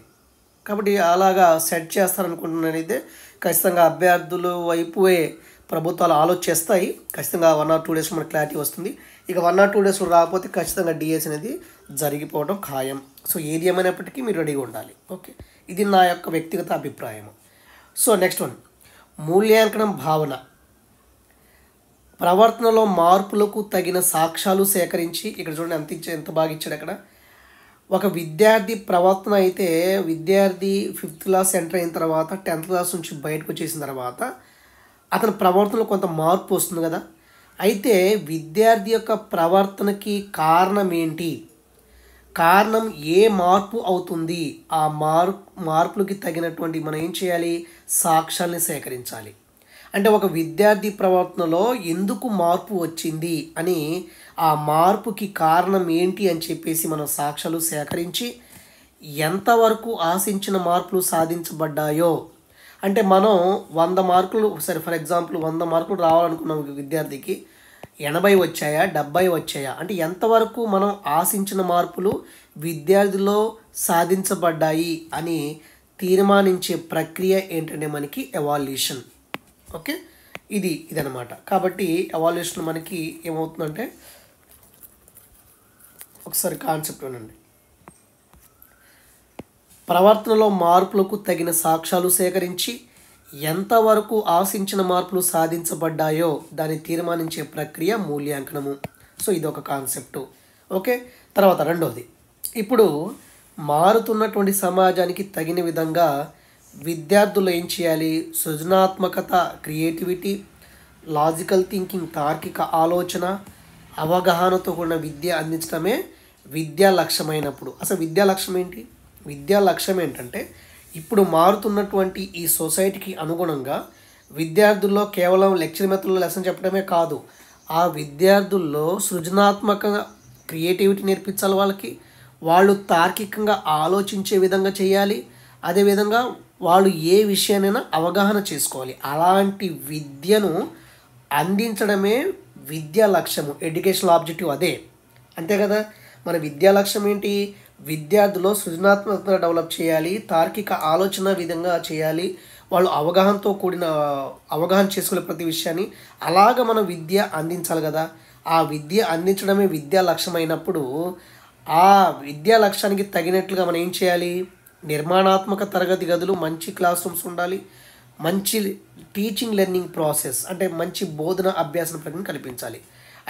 కాబట్టి అలాగా సెట్ చేస్తారనుకుంటున్నానైతే ఖచ్చితంగా అభ్యర్థుల వైపువే ప్రభుత్వాలు ఆలోచిస్తాయి. ఖచ్చితంగా 1 or 2 days మనకు క్లారిటీ వస్తుంది. ఇక 1 or 2 days రాకపోతే ఖచ్చితంగా డిఎస్ అనేది జరిగిపోవడం ఖాయం. సో ఏది ఏమైనప్పటికీ మీరు రెడీగా ఉండాలి. ఓకే. ఇది నా యొక్క వ్యక్తిగత అభిప్రాయం. సో నెక్స్ట్ వన్, మూల్యాంకనం భావన. ప్రవర్తనలో మార్పులకు తగిన సాక్ష్యాలు సేకరించి, ఇక్కడ చూడండి ఎంత బాగా ఇచ్చాడు అక్కడ. ఒక విద్యార్థి ప్రవర్తన అయితే విద్యార్థి 5th class ఎంటర్ అయిన తర్వాత 10th class నుంచి బయటకు వచ్చేసిన తర్వాత అతని ప్రవర్తనలో కొంత మార్పు వస్తుంది కదా. అయితే విద్యార్థి యొక్క ప్రవర్తనకి కారణం ఏంటి, కారణం ఏ మార్పు అవుతుంది, ఆ మార్పులకి తగినటువంటి మనం ఏం చేయాలి, సాక్ష్యాన్ని సేకరించాలి. అంటే ఒక విద్యార్థి ప్రవర్తనలో ఎందుకు మార్పు వచ్చింది అని, ఆ మార్పుకి కారణం ఏంటి అని చెప్పేసి మనం సాక్ష్యాలు సేకరించి ఎంతవరకు ఆశించిన మార్పులు సాధించబడ్డాయో, అంటే మనం 100 మార్కులు సరే ఫర్ ఎగ్జాంపుల్ 100 మార్కులు రావాలనుకున్నాం విద్యార్థికి, 80 వచ్చాయా 70 వచ్చాయా, అంటే ఎంతవరకు మనం ఆశించిన మార్పులు విద్యార్థిలో సాధించబడ్డాయి అని తీర్మానించే ప్రక్రియ ఏంటంటే మనకి ఎవాల్యుయేషన్. ఓకే, ఇదనమాట. కాబట్టి ఎవాల్యుయేషన్ మనకి ఏమవుతుందంటే, ఒకసారి కాన్సెప్ట్ వినండి. ప్రవర్తనలో మార్పులకు తగిన సాక్ష్యాలు సేకరించి ఎంతవరకు ఆశించిన మార్పులు సాధించబడ్డాయో దాన్ని తీర్మానించే ప్రక్రియ మూల్యాంకనము. సో ఇదొక కాన్సెప్టు. ఓకే, తర్వాత రెండోది, ఇప్పుడు మారుతున్నటువంటి సమాజానికి తగిన విధంగా విద్యార్థులు ఏం చేయాలి, సృజనాత్మకత, క్రియేటివిటీ, లాజికల్ థింకింగ్, తార్కిక ఆలోచన, అవగాహనతో కూడిన విద్య అందించడమే విద్యా లక్ష్యమైనప్పుడు. అసలు విద్యా లక్ష్యం ఏంటి, విద్యా లక్ష్యం ఏంటంటే ఇప్పుడు మారుతున్నటువంటి ఈ సొసైటీకి అనుగుణంగా విద్యార్థుల్లో కేవలం లెక్చర్ మెథడ్లో లెసన్ చెప్పడమే కాదు, ఆ విద్యార్థుల్లో సృజనాత్మక క్రియేటివిటీ నేర్పించాలి వాళ్ళకి, వాళ్ళు తార్కికంగా ఆలోచించే విధంగా చేయాలి, అదేవిధంగా వాళ్ళు ఏ విషయానైనా అవగాహన చేసుకోవాలి. అలాంటి విద్యను అందించడమే విద్యా లక్ష్యము, ఎడ్యుకేషనల్ ఆబ్జెక్టివ్ అదే. అంతే కదా, మన విద్యా లక్ష్యం ఏంటి, విద్యార్థుల్లో సృజనాత్మకత డెవలప్ చేయాలి, తార్కిక ఆలోచన విధంగా చేయాలి, వాళ్ళు అవగాహన చేసుకునే ప్రతి విషయాన్ని అలాగ మనం విద్య అందించాలి కదా. ఆ విద్య అందించడమే విద్యా లక్ష్యం అయినప్పుడు ఆ విద్యా లక్ష్యానికి తగినట్లుగా మనం ఏం చేయాలి, నిర్మాణాత్మక తరగతి గదులు, మంచి క్లాస్ రూమ్స్ ఉండాలి, మంచి టీచింగ్ లెర్నింగ్ ప్రాసెస్ అంటే మంచి బోధన అభ్యాసన ప్రక్రియను కల్పించాలి.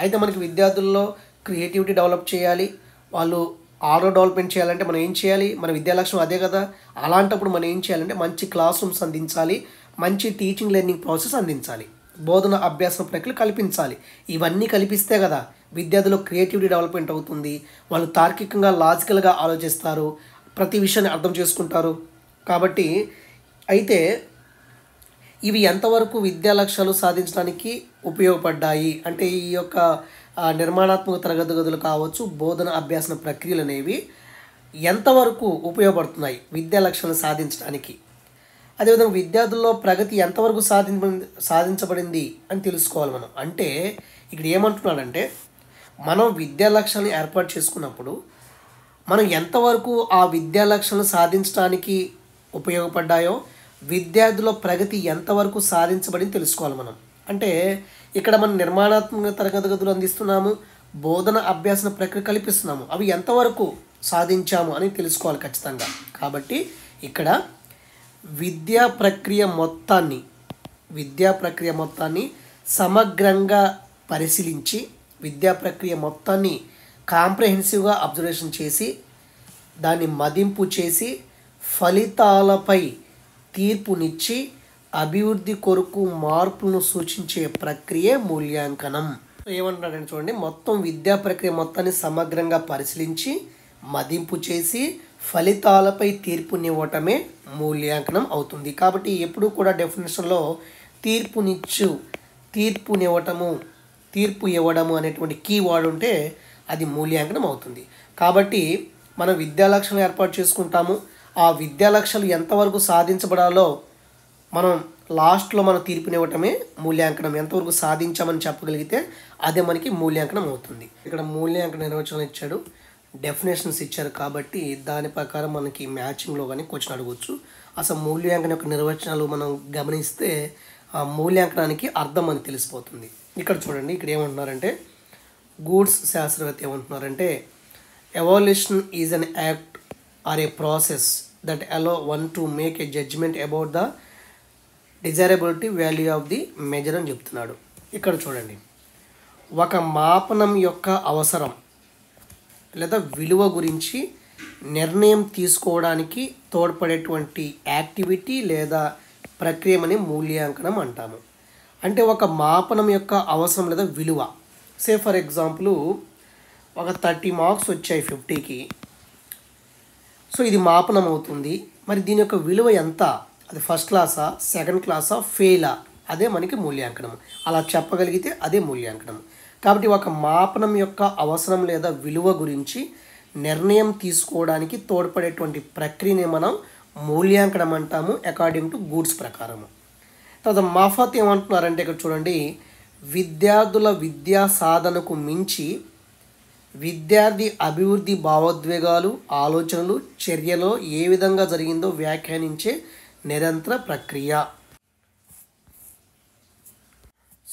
అయితే మనకి విద్యార్థుల్లో క్రియేటివిటీ డెవలప్ చేయాలి, వాళ్ళు ఆల్రౌండ్ డెవలప్మెంట్ చేయాలంటే మనం ఏం చేయాలి, మన విద్యా లక్ష్యం అదే కదా. అలాంటప్పుడు మనం ఏం చేయాలంటే మంచి క్లాస్ రూమ్స్ అందించాలి, మంచి టీచింగ్ లెర్నింగ్ ప్రాసెస్ అందించాలి, బోధన అభ్యాసన ప్రక్రియ కల్పించాలి. ఇవన్నీ కల్పిస్తే కదా విద్యార్థుల్లో క్రియేటివిటీ డెవలప్మెంట్ అవుతుంది, వాళ్ళు తార్కికంగా లాజికల్గా ఆలోచిస్తారు, ప్రతి విషయాన్ని అర్థం చేసుకుంటారు. కాబట్టి అయితే ఇవి ఎంతవరకు విద్యా లక్ష్యాలు సాధించడానికి ఉపయోగపడ్డాయి అంటే ఈ యొక్క నిర్మాణాత్మక తరగతి గదులు కావచ్చు, బోధన అభ్యాసన ప్రక్రియలు అనేవి ఎంతవరకు ఉపయోగపడుతున్నాయి విద్యా లక్ష్యాలను సాధించడానికి, అదేవిధంగా విద్యార్థుల్లో ప్రగతి ఎంతవరకు సాధించబడింది అని తెలుసుకోవాలి మనం. అంటే ఇక్కడ ఏమంటున్నాడంటే మనం విద్యా లక్ష్యాలను ఏర్పాటు చేసుకున్నప్పుడు మనం ఎంతవరకు ఆ విద్యా లక్ష్యాలను సాధించడానికి ఉపయోగపడ్డాయో, విద్యార్థుల ప్రగతి ఎంతవరకు సాధించబడింది తెలుసుకోవాలి మనం. అంటే ఇక్కడ మనం నిర్మాణాత్మక తరగతి గదులు అందిస్తున్నాము, బోధన అభ్యాసన ప్రక్రియ కల్పిస్తున్నాము, అవి ఎంతవరకు సాధించాము అని తెలుసుకోవాలి ఖచ్చితంగా. కాబట్టి ఇక్కడ విద్యా ప్రక్రియ మొత్తాన్ని సమగ్రంగా పరిశీలించి, విద్యా ప్రక్రియ మొత్తాన్ని కాంప్రహెన్సివ్గా అబ్జర్వేషన్ చేసి, దాన్ని మదింపు చేసి, ఫలితాలపై తీర్పునిచ్చి అభివృద్ధి కొరకు మార్పులను సూచించే ప్రక్రియ మూల్యాంకనం. ఏమంటున్నాడంటే చూడండి, మొత్తం విద్యా ప్రక్రియ మొత్తాన్ని సమగ్రంగా పరిశీలించి మదింపు చేసి ఫలితాలపై తీర్పునివ్వటమే మూల్యాంకనం అవుతుంది. కాబట్టి ఎప్పుడు కూడా డెఫినేషన్లో తీర్పు ఇవ్వడము అనేటువంటి కీవర్డ్ ఉంటే అది మూల్యాంకనం అవుతుంది. కాబట్టి మనం విద్యా లక్ష్యాలు ఏర్పాటు చేసుకుంటాము, ఆ విద్యా లక్ష్యాలు ఎంతవరకు సాధించబడాలో మనం లాస్ట్లో మనం తీర్పునివ్వటమే మూల్యాంకనం. ఎంతవరకు సాధించామని చెప్పగలిగితే అదే మనకి మూల్యాంకనం అవుతుంది. ఇక్కడ మూల్యాంకన నిర్వచనం ఇచ్చాడు, డెఫినేషన్స్ ఇచ్చారు, కాబట్టి దాని ప్రకారం మనకి మ్యాచింగ్లో కానీ క్వశ్చన్ అడగవచ్చు. అసలు మూల్యాంకనం యొక్క నిర్వచనాలు మనం గమనిస్తే ఆ మూల్యాంకనానికి అర్థం అని తెలిసిపోతుంది. ఇక్కడ చూడండి, ఇక్కడ ఏమంటున్నారంటే గూడ్స్ శాస్త్రవేత్త ఏమంటున్నారంటే evaluation is an act or a process that allows one to make a judgement about the desirability value of the measure అని చెప్తున్నాడు. ఇక్కడ చూడండి, ఒక మాపనం యొక్క అవసరం లేదా విలువ గురించి నిర్ణయం తీసుకోవడానికి తోడ్పడేటువంటి యాక్టివిటీ లేదా ప్రక్రియని మూల్యాంకనం అంటాము. అంటే ఒక మాపనం యొక్క అవసరం లేదా విలువ. సే ఫర్ ఎగ్జాంపుల్ ఒక 30 మార్క్స్ వచ్చాయి 50కి. సో ఇది మాపనం అవుతుంది. మరి దీని యొక్క విలువ ఎంత? అది ఫస్ట్ క్లాసా, సెకండ్ క్లాసా, ఫెయిలా? అదే మనకి మూల్యాంకనం. అలా చెప్పగలిగితే అదే మూల్యాంకనం. కాబట్టి ఒక మాపనం యొక్క అవసరం లేదా విలువ గురించి నిర్ణయం తీసుకోవడానికి తోడ్పడేటువంటి ప్రక్రియని మనం మూల్యాంకనం అంటాము అకార్డింగ్ టు గూడ్స్ ప్రకారము. తర్వాత మాఫత్ ఏమంటున్నారంటే ఇక్కడ చూడండి, విద్యార్థుల విద్యా సాధనకు మించి విద్యార్థి అభివృద్ధి భావోద్వేగాలు, ఆలోచనలు, చర్యలో ఏ విధంగా జరిగిందో వ్యాఖ్యానించే నిరంతర ప్రక్రియ.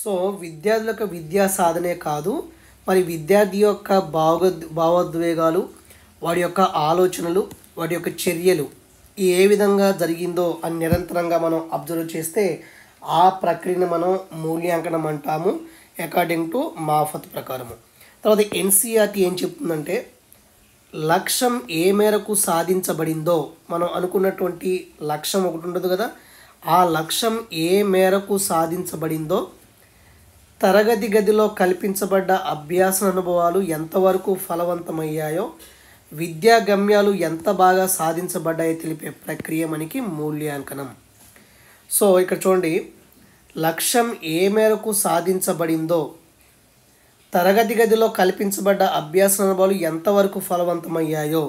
సో విద్యార్థుల యొక్క విద్యా సాధనే కాదు, మరి విద్యార్థి యొక్క భావోద్వేగాలు, వాడి యొక్క ఆలోచనలు, వాడి యొక్క చర్యలు ఏ విధంగా జరిగిందో అని నిరంతరంగా మనం అబ్జర్వ్ చేస్తే ఆ ప్రక్రియను మనం మూల్యాంకనం అంటాము అకార్డింగ్ టు మాఫత్ ప్రకారము. తర్వాత ఎన్సీఆర్టీ ఏం చెప్తుందంటే, లక్ష్యం ఏ మేరకు సాధించబడిందో, మనం అనుకున్నటువంటి లక్ష్యం ఒకటి ఉండదు కదా, ఆ లక్ష్యం ఏ మేరకు సాధించబడిందో, తరగతి గదిలో కల్పించబడ్డ అభ్యాస అనుభవాలు ఎంతవరకు ఫలవంతమయ్యాయో, విద్యా గమ్యాలు ఎంత బాగా సాధించబడ్డాయో తెలిపే ప్రక్రియ మనకి మూల్యాంకనం. సో ఇక్కడ చూడండి, లక్ష్యం ఏ మేరకు సాధించబడిందో, తరగతి గదిలో కల్పించబడ్డ అభ్యాస అనుభవాలు ఎంతవరకు ఫలవంతమయ్యాయో,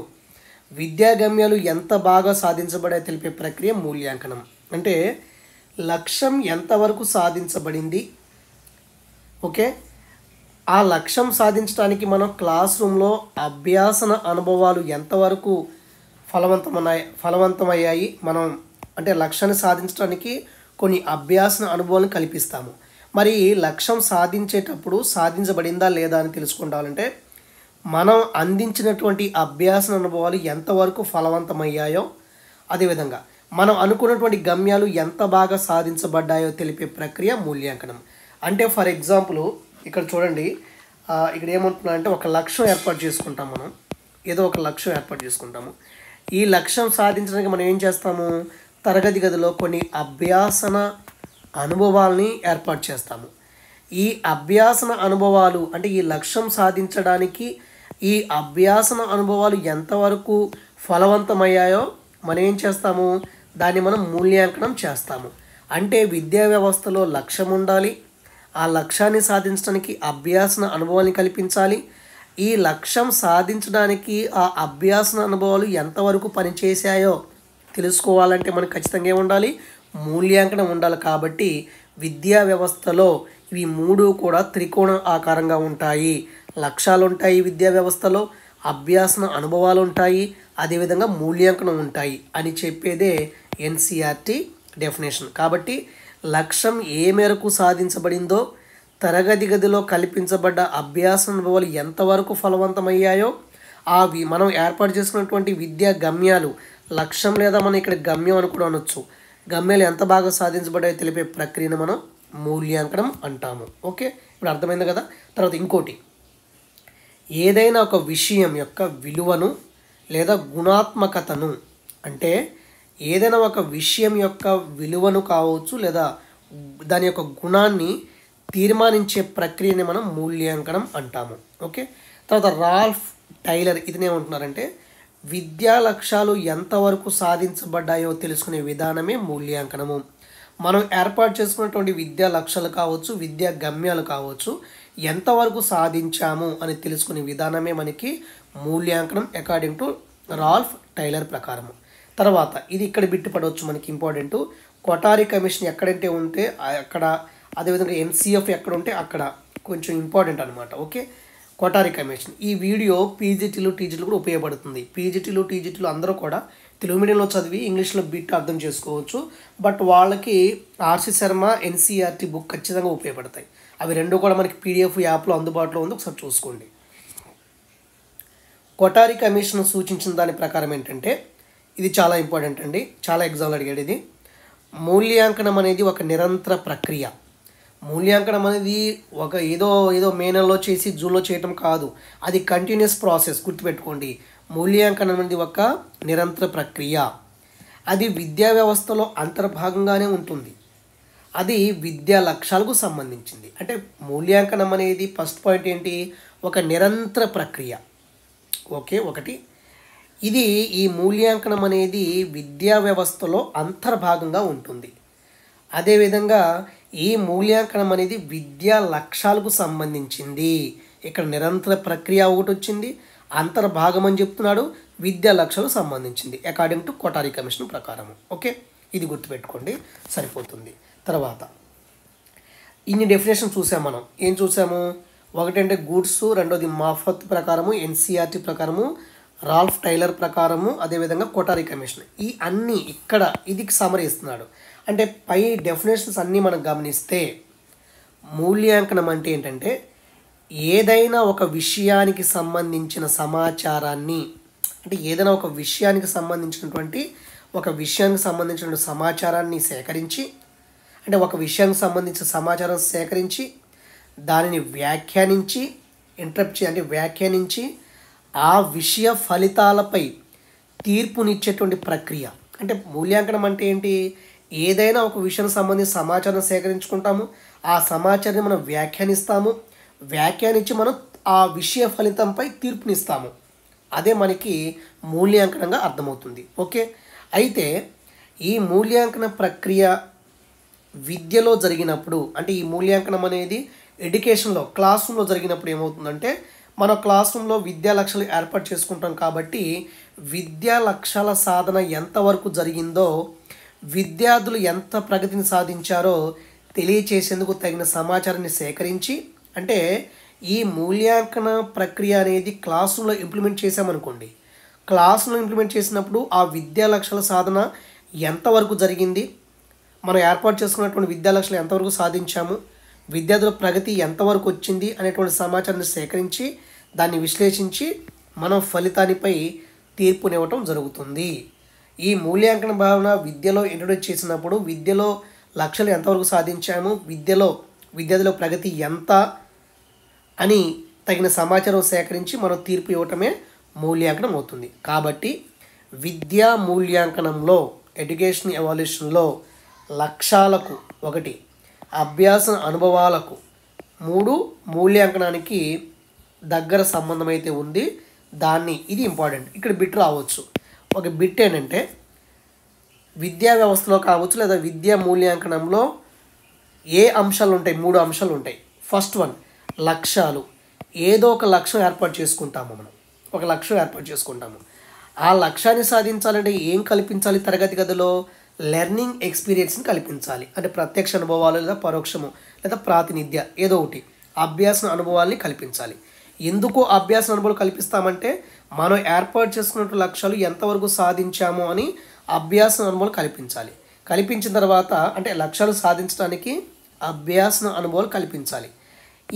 విద్యా గమ్యాలు ఎంత బాగా సాధించబడాయో తెలిపే ప్రక్రియ మూల్యాంకనం. అంటే లక్ష్యం ఎంతవరకు సాధించబడింది, ఓకే, ఆ లక్ష్యం సాధించడానికి మనం క్లాస్ రూమ్లో అభ్యాసన అనుభవాలు ఎంతవరకు ఫలవంతమయ్యాయి. మనం అంటే లక్ష్యాన్ని సాధించడానికి కొన్ని అభ్యాసన అనుభవాలను కల్పిస్తాము. మరి లక్ష్యం సాధించేటప్పుడు సాధించబడిందా లేదా అని తెలుసుకుంటామంటే మనం అందించినటువంటి అభ్యాసన అనుభవాలు ఎంతవరకు ఫలవంతమయ్యాయో, అదేవిధంగా మనం అనుకున్నటువంటి గమ్యాలు ఎంత బాగా సాధించబడ్డాయో తెలిపే ప్రక్రియ మూల్యాంకనం. అంటే ఫర్ ఎగ్జాంపుల్ ఇక్కడ చూడండి, ఇక్కడ ఏమంటున్నారంటే ఒక లక్ష్యం ఏర్పాటు చేసుకుంటాం. మనం ఏదో ఒక లక్ష్యం ఏర్పాటు చేసుకుంటాము. ఈ లక్ష్యం సాధించడానికి మనం ఏం చేస్తాము, తరగతి గదిలో కొన్ని అభ్యాసన అనుభవాల్ని ఏర్పాటు చేస్తాము. ఈ అభ్యాసన అనుభవాలు అంటే ఈ లక్ష్యం సాధించడానికి ఈ అభ్యాసన అనుభవాలు ఎంతవరకు ఫలవంతమయ్యాయో మనం ఏం చేస్తాము, దాన్ని మనం మూల్యాంకనం చేస్తాము. అంటే విద్యా వ్యవస్థలో లక్ష్యం ఉండాలి, ఆ లక్ష్యాన్ని సాధించడానికి అభ్యాసన అనుభవాన్ని కల్పించాలి. ఈ లక్ష్యం సాధించడానికి ఆ అభ్యాసన అనుభవాలు ఎంతవరకు పనిచేశాయో తెలుసుకోవాలంటే మనకు ఖచ్చితంగా ఏముండాలి, మూల్యాంకనం ఉండాలి. కాబట్టి విద్యా వ్యవస్థలో ఇవి మూడు కూడా త్రికోణ ఆకారంగా ఉంటాయి. లక్ష్యాలు ఉంటాయి విద్యా వ్యవస్థలో, అభ్యాసన అనుభవాలు ఉంటాయి, అదేవిధంగా మూల్యాంకనం ఉంటాయి అని చెప్పేదే ఎన్సీఆర్టీ డెఫినేషన్. కాబట్టి లక్ష్యం ఏ మేరకు సాధించబడిందో, తరగతి గదిలో కల్పించబడ్డ అభ్యాస అనుభవాలు ఎంతవరకు ఫలవంతమయ్యాయో, మనం ఏర్పాటు చేసుకున్నటువంటి విద్యా గమ్యాలు, లక్ష్యం లేదా మనం ఇక్కడ గమ్యం అని కూడా అనొచ్చు, గమ్యాలు ఎంత బాగా సాధించబడ్డాయో తెలిపే ప్రక్రియను మనం మూల్యాంకనం అంటాము. ఓకే, ఇప్పుడు అర్థమైంది కదా. తర్వాత ఇంకోటి, ఏదైనా ఒక విషయం యొక్క విలువను లేదా గుణాత్మకతను, అంటే ఏదైనా ఒక విషయం యొక్క విలువను కావచ్చు లేదా దాని యొక్క గుణాన్ని తీర్మానించే ప్రక్రియని మనం మూల్యాంకనం అంటాము. ఓకే, తర్వాత రాల్ఫ్ టైలర్ ఇతనేమంటున్నారంటే, విద్యా లక్ష్యాలు ఎంతవరకు సాధించబడ్డాయో తెలుసుకునే విధానమే మూల్యాంకనము. మనం ఏర్పాటు చేసుకున్నటువంటి విద్యా లక్ష్యాలు కావచ్చు, విద్యా గమ్యాలు కావచ్చు, ఎంతవరకు సాధించాము అని తెలుసుకునే విధానమే మనకి మూల్యాంకనం అకార్డింగ్ టు రాల్ఫ్ టైలర్ ప్రకారము. తర్వాత ఇది ఇక్కడ బిట్టుపడవచ్చు మనకి ఇంపార్టెంట్, కొటారి కమిషన్ ఎక్కడంటే ఉంటే అక్కడ, అదేవిధంగా ఎన్సీఎఫ్ ఎక్కడ ఉంటే అక్కడ కొంచెం ఇంపార్టెంట్ అనమాట. ఓకే, కొటారి కమిషన్ ఈ వీడియో పీజీటీలు టీజీలు కూడా ఉపయోగపడుతుంది. పీజీటీలు టీజీటీలు అందరూ కూడా తెలుగు మీడియంలో చదివి ఇంగ్లీష్లో బిట్ అర్థం చేసుకోవచ్చు. బట్ వాళ్ళకి ఆర్సి శర్మ ఎన్సీఆర్టీ బుక్ ఖచ్చితంగా ఉపయోగపడతాయి. అవి రెండు కూడా మనకి పీడిఎఫ్ యాప్లో అందుబాటులో ఉంది, ఒకసారి చూసుకోండి. కొటారి కమిషన్ సూచించిన దాని ప్రకారం ఏంటంటే, ఇది చాలా ఇంపార్టెంట్ అండి, చాలా ఎగ్జామ్లు అడిగాడు ఇది. మూల్యాంకనం అనేది ఒక నిరంతర ప్రక్రియ. మూల్యాంకనం అనేది ఒక ఏదో మే నెలలో చేసి జూన్లో చేయటం కాదు, అది కంటిన్యూస్ ప్రాసెస్. గుర్తుపెట్టుకోండి, మూల్యాంకనం అనేది ఒక నిరంతర ప్రక్రియ. అది విద్యా వ్యవస్థలో అంతర్భాగంగానే ఉంటుంది. అది విద్యా లక్ష్యాలకు సంబంధించింది. అంటే మూల్యాంకనం అనేది ఫస్ట్ పాయింట్ ఏంటి, ఒక నిరంతర ప్రక్రియ. ఓకే, ఒకటి ఇది ఈ మూల్యాంకనం అనేది విద్యా వ్యవస్థలో అంతర్భాగంగా ఉంటుంది. అదేవిధంగా ఈ మూల్యాంకనం అనేది విద్యా లక్ష్యాలకు సంబంధించింది. ఇక్కడ నిరంతర ప్రక్రియ ఒకటి వచ్చింది, అంతర్భాగం అని చెప్తున్నాడు, విద్యా లక్ష్యాలకు సంబంధించింది అకార్డింగ్ టు కొఠారి కమిషన్ ప్రకారం. ఓకే, ఇది గుర్తుపెట్టుకోండి సరిపోతుంది. తర్వాత ఇన్ని డెఫినేషన్ చూసాం మనం. ఏం చూసాము, ఒకటంటే గూడ్స్, రెండోది మాఫత్ ప్రకారము, ఎన్సీఆర్టీ ప్రకారము, రాల్ఫ్ టైలర్ ప్రకారము, అదేవిధంగా కొఠారి కమిషన్. ఈ అన్నీ ఇక్కడ ఇది సమరీ ఇస్తున్నాడు. అంటే పై డెఫినేషన్స్ అన్నీ మనం గమనిస్తే మూల్యాంకనం అంటే ఏంటంటే ఏదైనా ఒక విషయానికి సంబంధించిన సమాచారాన్ని, అంటే ఏదైనా ఒక విషయానికి సంబంధించిన సమాచారాన్ని సేకరించి, అంటే ఒక విషయానికి సంబంధించిన సమాచారం సేకరించి దానిని వ్యాఖ్యానించి ఆ విషయ ఫలితాలపై తీర్పునిచ్చేటువంటి ప్రక్రియ. అంటే మూల్యాంకనం అంటే ఏంటి, ఏదైనా ఒక విషయానికి సంబంధించి సమాచారం సేకరించుకుంటాము, ఆ సమాచారాన్ని మనం వ్యాఖ్యానించి మనం ఆ విషయ ఫలితంపై తీర్పునిస్తాము. అదే మనకి మూల్యాంకనంగా అర్థమవుతుంది. ఓకే, అయితే ఈ మూల్యాంకన ప్రక్రియ విద్యలో జరిగినప్పుడు, అంటే ఈ మూల్యాంకనం అనేది ఎడ్యుకేషన్లో క్లాస్ రూమ్లో జరిగినప్పుడు ఏమవుతుందంటే, మన క్లాస్ రూమ్లో విద్యా లక్ష్యాలు ఏర్పాటు చేసుకుంటాం కాబట్టి విద్యా లక్ష్యాల సాధన ఎంతవరకు జరిగిందో, విద్యార్థులు ఎంత ప్రగతిని సాధించారో తెలియచేసేందుకు తగిన సమాచారాన్ని సేకరించి, అంటే ఈ మూల్యాంకన ప్రక్రియ అనేది క్లాస్ రూమ్లో ఇంప్లిమెంట్ చేసామనుకోండి, క్లాస్లో ఇంప్లిమెంట్ చేసినప్పుడు ఆ విద్యా లక్ష్యాల సాధన ఎంతవరకు జరిగింది, మనం ఏర్పాటు చేసుకున్నటువంటి విద్యా లక్ష్యాలు ఎంతవరకు సాధించాము, విద్యార్థుల ప్రగతి ఎంతవరకు వచ్చింది అనేటువంటి సమాచారాన్ని సేకరించి దాన్ని విశ్లేషించి మనం ఫలితానిపై తీర్పునివ్వటం జరుగుతుంది. ఈ మూల్యాంకన భావన విద్యలో ఇంట్రొడ్యూస్ చేసినప్పుడు విద్యలో లక్ష్యాలు ఎంతవరకు సాధించాము, విద్యార్థుల ప్రగతి ఎంత అని తగిన సమాచారం సేకరించి మనం తీర్పు ఇవ్వటమే మూల్యాంకనం అవుతుంది. కాబట్టి విద్యా మూల్యాంకనంలో, ఎడ్యుకేషన్ ఎవాల్యుయేషన్లో లక్ష్యాలకు 1, అభ్యాస అనుభవాలకు 3 మూల్యాంకనానికి దగ్గర సంబంధం అయితే ఉంది. ఇది ఇంపార్టెంట్. ఇక్కడ బిట్ రావచ్చు. ఒక బిట్ ఏంటంటే విద్యా వ్యవస్థలో కావచ్చు లేదా విద్యా మూల్యాంకనంలో ఏ అంశాలు ఉంటాయి, 3 అంశాలు ఉంటాయి. ఫస్ట్ వన్ లక్ష్యాలు. ఏదో ఒక లక్ష్యం ఏర్పాటు చేసుకుంటాము, ఆ లక్ష్యాన్ని సాధించాలంటే ఏం కల్పించాలి, తరగతి గదిలో లెర్నింగ్ ఎక్స్పీరియన్స్ని కల్పించాలి. అంటే ప్రత్యక్ష అనుభవాలు లేదా పరోక్షము లేదా ప్రాతినిధ్య ఏదో ఒకటి అభ్యాస అనుభవాల్ని కల్పించాలి. ఎందుకు అభ్యాస అనుభవాలు కల్పిస్తామంటే మనం ఏర్పాటు చేసుకున్న లక్ష్యాలు ఎంతవరకు సాధించాము అని అభ్యాస అనుభవాలు కల్పించాలి. కల్పించిన తర్వాత అంటే లక్ష్యాలు సాధించడానికి అభ్యాస అనుభవాలు కల్పించాలి.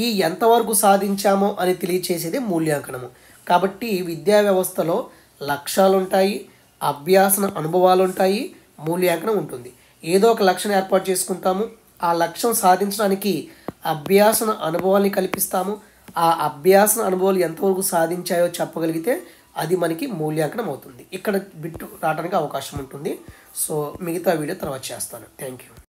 ఈ ఎంతవరకు సాధించామో అని తెలియచేసేది మూల్యాంకనము. కాబట్టి విద్యా వ్యవస్థలో లక్ష్యాలు ఉంటాయి, అభ్యాస అనుభవాలు ఉంటాయి, మూల్యాంకనం ఉంటుంది. ఏదో ఒక లక్ష్యం ఏర్పాటు చేసుకుంటాము, ఆ లక్ష్యం సాధించడానికి అభ్యాస అనుభవాల్ని కల్పిస్తాము. ఆ అభ్యాస అనుభవాలు ఎంతవరకు సాధించాయో చెప్పగలిగితే అది మనకి మూల్యాంకనం అవుతుంది. ఇక్కడ బిట్టు రావడానికి అవకాశం ఉంటుంది. సో మిగతా వీడియో తర్వాత చేస్తాను. Thank you.